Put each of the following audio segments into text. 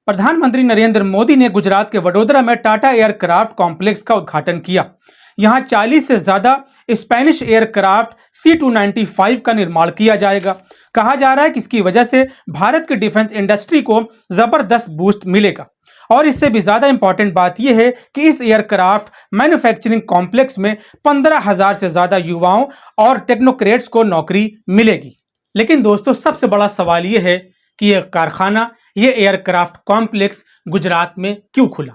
प्रधानमंत्री नरेंद्र मोदी ने गुजरात के वडोदरा में टाटा एयरक्राफ्ट कॉम्प्लेक्स का उद्घाटन किया। यहां 40 से ज्यादा स्पेनिश एयरक्राफ्ट C-295 का निर्माण किया जाएगा। कहा जा रहा है कि इसकी वजह से भारत की डिफेंस इंडस्ट्री को जबरदस्त बूस्ट मिलेगा। और इससे भी ज्यादा इंपॉर्टेंट बात यह है कि इस एयरक्राफ्ट मैन्युफैक्चरिंग कॉम्प्लेक्स में 15,000 से ज्यादा युवाओं और टेक्नोक्रेट्स को नौकरी मिलेगी। लेकिन दोस्तों, सबसे बड़ा सवाल यह है कि यह कारखाना, यह एयरक्राफ्ट कॉम्प्लेक्स गुजरात में क्यों खुला?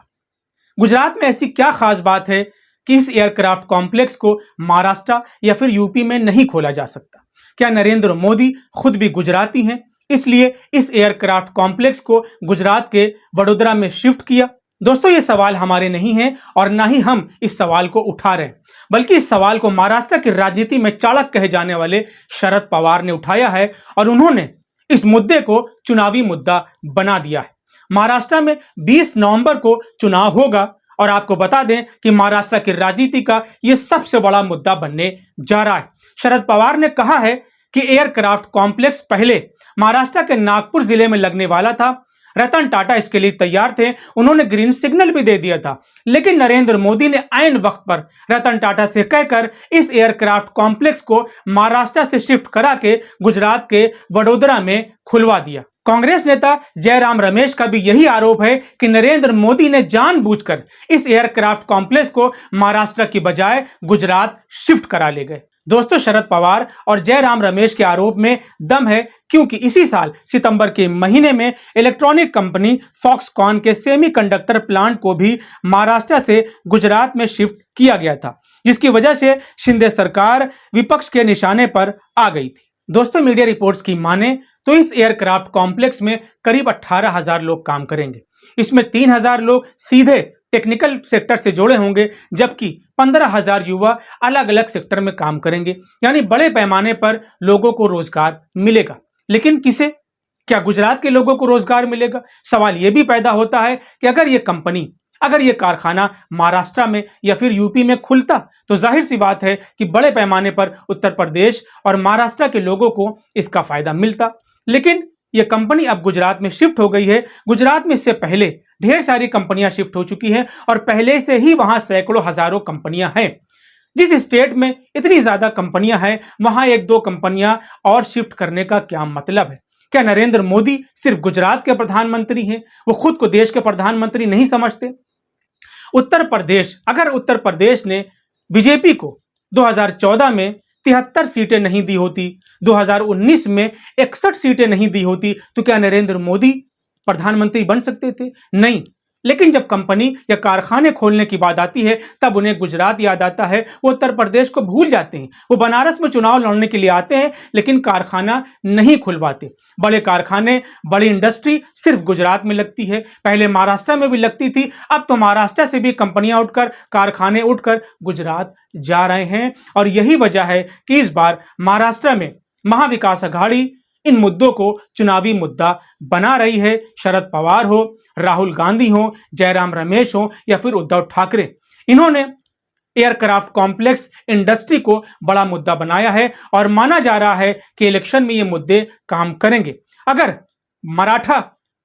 गुजरात में ऐसी क्या खास बात है कि इस एयरक्राफ्ट कॉम्प्लेक्स को महाराष्ट्र या फिर यूपी में नहीं खोला जा सकता? क्या नरेंद्र मोदी खुद भी गुजराती हैं, इसलिए इस एयरक्राफ्ट कॉम्प्लेक्स को गुजरात के वडोदरा में शिफ्ट किया? दोस्तों, ये सवाल हमारे नहीं है और ना ही हम इस सवाल को उठा रहे हैं, बल्कि इस सवाल को महाराष्ट्र की राजनीति में चाणक्य कहे जाने वाले शरद पवार ने उठाया है और उन्होंने इस मुद्दे को चुनावी मुद्दा बना दिया है। महाराष्ट्र में 20 नवंबर को चुनाव होगा और आपको बता दें कि महाराष्ट्र की राजनीति का यह सबसे बड़ा मुद्दा बनने जा रहा है। शरद पवार ने कहा है कि एयरक्राफ्ट कॉम्प्लेक्स पहले महाराष्ट्र के नागपुर जिले में लगने वाला था। रतन टाटा इसके लिए तैयार थे, उन्होंने ग्रीन सिग्नल भी दे दिया था, लेकिन नरेंद्र मोदी ने ऐन वक्त पर रतन टाटा से कहकर इस एयरक्राफ्ट कॉम्प्लेक्स को महाराष्ट्र से शिफ्ट करा के गुजरात के वडोदरा में खुलवा दिया। कांग्रेस नेता जयराम रमेश का भी यही आरोप है कि नरेंद्र मोदी ने जानबूझकर इस एयरक्राफ्ट कॉम्प्लेक्स को महाराष्ट्र की बजाय गुजरात शिफ्ट करा ले गए। दोस्तों, शरद पवार और जयराम रमेश के आरोप में दम है, क्योंकि इसी साल सितंबर के महीने में इलेक्ट्रॉनिक कंपनी फॉक्सकॉन के सेमीकंडक्टर प्लांट को भी महाराष्ट्र से गुजरात में शिफ्ट किया गया था, जिसकी वजह से शिंदे सरकार विपक्ष के निशाने पर आ गई थी। दोस्तों, मीडिया रिपोर्ट्स की माने तो इस एयरक्राफ्ट कॉम्प्लेक्स में करीब 18,000 लोग काम करेंगे। इसमें 3,000 लोग सीधे टेक्निकल सेक्टर से जुड़े होंगे, जबकि 15,000 युवा अलग अलग सेक्टर में काम करेंगे। यानी बड़े पैमाने पर लोगों को रोजगार मिलेगा। लेकिन किसे? क्या गुजरात के लोगों को रोजगार मिलेगा? सवाल यह भी पैदा होता है कि अगर यह कारखाना महाराष्ट्र में या फिर यूपी में खुलता तो जाहिर सी बात है कि बड़े पैमाने पर उत्तर प्रदेश और महाराष्ट्र के लोगों को इसका फायदा मिलता। लेकिन यह कंपनी अब गुजरात में शिफ्ट हो गई है। गुजरात में इससे पहले ढेर सारी कंपनियां शिफ्ट हो चुकी हैं और पहले से ही वहां सैकड़ों हजारों कंपनियां हैं। जिस स्टेट में इतनी ज्यादा कंपनियां हैं, वहां 1-2 कंपनियां और शिफ्ट करने का क्या मतलब है? क्या नरेंद्र मोदी सिर्फ गुजरात के प्रधानमंत्री हैं? वो खुद को देश के प्रधानमंत्री नहीं समझते? अगर उत्तर प्रदेश ने बीजेपी को 2014 में 73 सीटें नहीं दी होती, 2019 में 61 सीटें नहीं दी होती, तो क्या नरेंद्र मोदी प्रधानमंत्री बन सकते थे? नहीं। लेकिन जब कंपनी या कारखाने खोलने की बात आती है, तब उन्हें गुजरात याद आता है। वो उत्तर प्रदेश को भूल जाते हैं। वो बनारस में चुनाव लड़ने के लिए आते हैं, लेकिन कारखाना नहीं खुलवाते। बड़े कारखाने, बड़ी इंडस्ट्री सिर्फ गुजरात में लगती है। पहले महाराष्ट्र में भी लगती थी, अब तो महाराष्ट्र से भी कंपनियां उठकर, कारखाने उठकर गुजरात जा रहे हैं। और यही वजह है कि इस बार महाराष्ट्र में महाविकास अघाड़ी इन मुद्दों को चुनावी मुद्दा बना रही है। शरद पवार हो, राहुल गांधी हो, जयराम रमेश हो या फिर उद्धव ठाकरे, इन्होंने एयरक्राफ्ट कॉम्प्लेक्स इंडस्ट्री को बड़ा मुद्दा बनाया है और माना जा रहा है कि इलेक्शन में ये मुद्दे काम करेंगे। अगर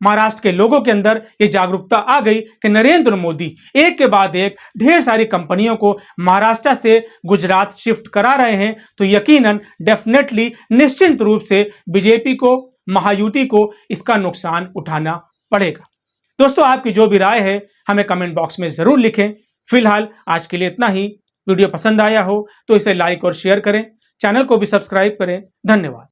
महाराष्ट्र के लोगों के अंदर ये जागरूकता आ गई कि नरेंद्र मोदी एक के बाद एक ढेर सारी कंपनियों को महाराष्ट्र से गुजरात शिफ्ट करा रहे हैं, तो यकीनन डेफिनेटली निश्चित रूप से बीजेपी को, महायुति को इसका नुकसान उठाना पड़ेगा। दोस्तों, आपकी जो भी राय है हमें कमेंट बॉक्स में जरूर लिखें। फिलहाल आज के लिए इतना ही। वीडियो पसंद आया हो तो इसे लाइक और शेयर करें, चैनल को भी सब्सक्राइब करें। धन्यवाद।